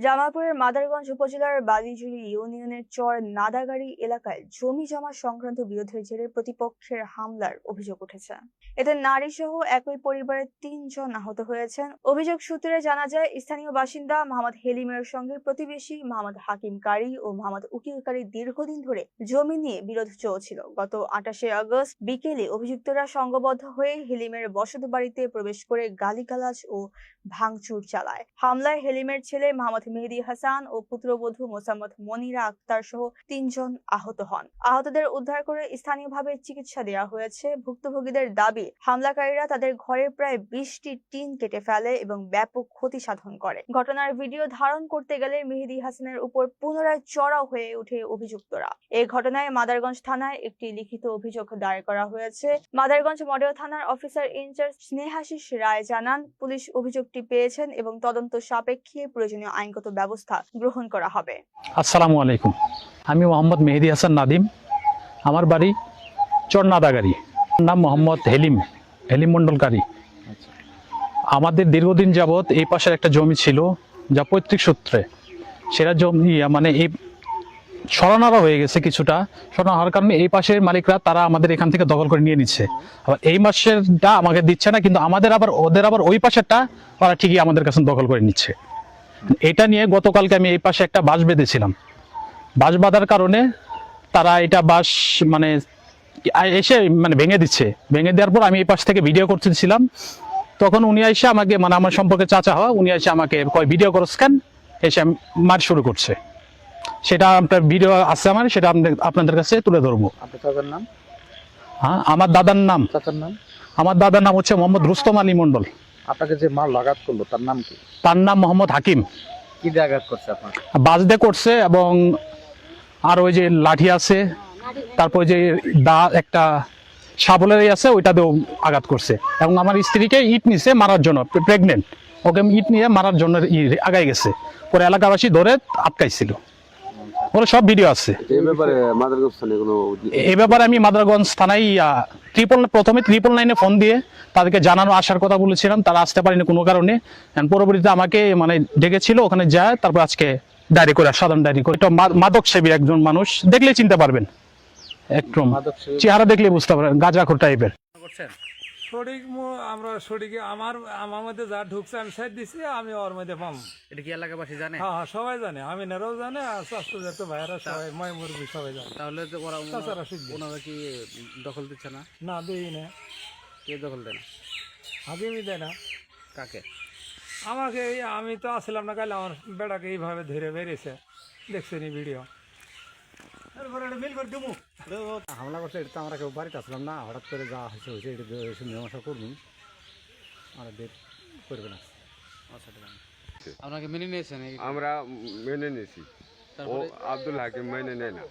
জামালপুরের মাদারগঞ্জ উপজেলার বালিজুড়ি ইউনিয়নের চর নাদাগাড়ি এলাকায় জমি জমা সংক্রান্ত বিরোধের জেরে প্রতিপক্ষের হামলার অভিযোগ উঠেছে। এতে নারী সহ একই পরিবারের ৩ জন আহত হয়েছেন। অভিযোগ সূত্রে জানা যায়, স্থানীয় বাসিন্দা মোহাম্মদ হেলিমের সঙ্গে প্রতিবেশী মোহাম্মদ হাকিম কারি ও মোহাম্মদ উকিল কারি দীর্ঘদিন ধরে জমি নিয়ে বিরোধ চলছিল। গত ২৮শে আগস্ট বিকেলে অভিযুক্তরা সংঘবদ্ধ হয়ে হেলিমের বসতবাড়িতে প্রবেশ করে গালিগালাজ ও ভাঙচুর চালায়। হামলায় হেলিমের ছেলে মোহাম্মদ মেহেদী হাসান ও পুত্রবধূ মোসাম্মদ মনিরা আক্তার সহ ৩ জন আহত হন। আহতদের উদ্ধার করে স্থানীয়ভাবে চিকিৎসা দেওয়া হয়েছে। ভুক্তভোগীদের দাবি, হামলাকারীরা তাদের ঘরে প্রায় ২০টি টিন কেটে ফেলে এবং ব্যাপক ক্ষতি সাধন করে। ঘটনার ভিডিও ধারণ করতে গেলে মেহেদী হাসানের উপর পুনরায় চড়াও হয়ে ওঠে অভিযুক্তরা। এই ঘটনায় মাদারগঞ্জ থানায় একটি লিখিত অভিযোগ দায়ের করা হয়েছে। মাদারগঞ্জ মডেল থানার অফিসার ইনচার্জ স্নেহাশিস রায় জানান, পুলিশ অভিযোগটি পেয়েছেন এবং তদন্ত সাপেক্ষে প্রয়োজনীয় আইনগত ব্যবস্থা গ্রহণ করা হবে। আসসালামু আলাইকুম, আমি মোহাম্মদ মেহেদী হাসান নাদিম। আমার বাড়ি চরনাদাগাড়ি। নাম মোহাম্মদ হেলিম মণ্ডলকারী। আমাদের দীর্ঘদিন যাবৎ এই পাশের একটা জমি ছিল, যা পৈতৃক সূত্রে সেটা জমি মানে এই সরানোরা হয়ে গেছে। কিছুটা সরানো হওয়ার কারণে এই পাশের মালিকরা তারা আমাদের এখান থেকে দখল করে নিয়ে নিচ্ছে। আবার এই মাসেরটা আমাকে দিচ্ছে না, কিন্তু ওদের আবার ওই পাশেরটা ওরা ঠিকই আমাদের কাছে দখল করে নিচ্ছে। এটা নিয়ে গতকালকে আমি এই পাশে একটা বাঁশ বেঁধেছিলাম। বাঁশ বাঁধার কারণে তারা এটা বাঁশ এসে ভেঙে দিচ্ছে। ভেঙে দেওয়ার পর আমি এই পাশ থেকে ভিডিও করতেছিলাম, তখন উনি এসে আমাকে আমার সম্পর্কে চাচা হওয়া, উনি এসে আমাকে কয় ভিডিও করো স্ক্যান, এসে মার শুরু করছে। সেটা আপনার ভিডিও আছে আমার, সেটা আপনাদের কাছে তুলে ধরবো। হ্যাঁ, আমার দাদার নাম আমার দাদার নাম হচ্ছে মোহাম্মদ রুস্তম আলী মন্ডল। আপনাকে যে মাল আঘাত করলো তার নাম কি? তার নাম মোহাম্মদ হাকিম। কি দিয়ে আঘাত করছে আপনার? বাঁশ দিয়ে করছে, এবং আর ওই যে লাঠি আছে, তারপর যে একটা শাবলের আছে ওইটা দিয়েও আঘাত করছে। এবং আমার স্ত্রীকে ইট নিছে মারার জন্য, প্রেগনেন্ট, ওকে ইট নিয়ে মারার জন্য আগাই গেছে। পরে এলাকাবাসী ধরে আটকাইছিল। ওরা সব ভিডিও আছে। এই ব্যাপারে আমি মাদারগঞ্জ থানায় প্রথমে 999 ফোন দিয়ে তাদেরকে জানানো আসার কথা বলেছিলাম। তারা আসতে পারেনি কোনো কারণে। পরবর্তীতে আমাকে ডেকেছিল, ওখানে যায়। তারপর আজকে ডায়েরি করে, সাধারণ ডায়েরি করে। এটা মাদক সেবী একজন মানুষ, দেখলে চিনতে পারবেন, একটু চেহারা দেখলে বুঝতে পারবেন, গাঁজাখোর টাইপের। আমরা সঠিক আমার মধ্যে যা ঢুকছে আমি সাইড দিছি, আমি ওর মধ্যে পাম। এটা কি এলাকাবাসী জানে? হ্যাঁ, সবাই জানে, আমি নেরাও জানে, আর স্বাস্থ্য ভাইয়েরা সবাই, মাই মুরগি সবাই জানে। তাহলে ওনারা কি দখল দিচ্ছে না? না, দিই না। কে দখল দেয় না? হাকিমই দেয় না। কাকে? আমাকে। আমি তো আসলাম না, কালে আমার বেড়াকে এইভাবে ধরে বেরিয়েছে, দেখছেন ভিডিও। হামলা করছে, এটা তো আমরা কেউ বাড়িতে আসলাম না, হঠাৎ করে যা হয়েছে এটা মীমাংসা করবেন, আমরা বের করবে না। আপনাকে মেনে নিয়েছেন? আমরা মেনে নিয়েছি, ও আব্দুল হাকিম মেনে নেয় না।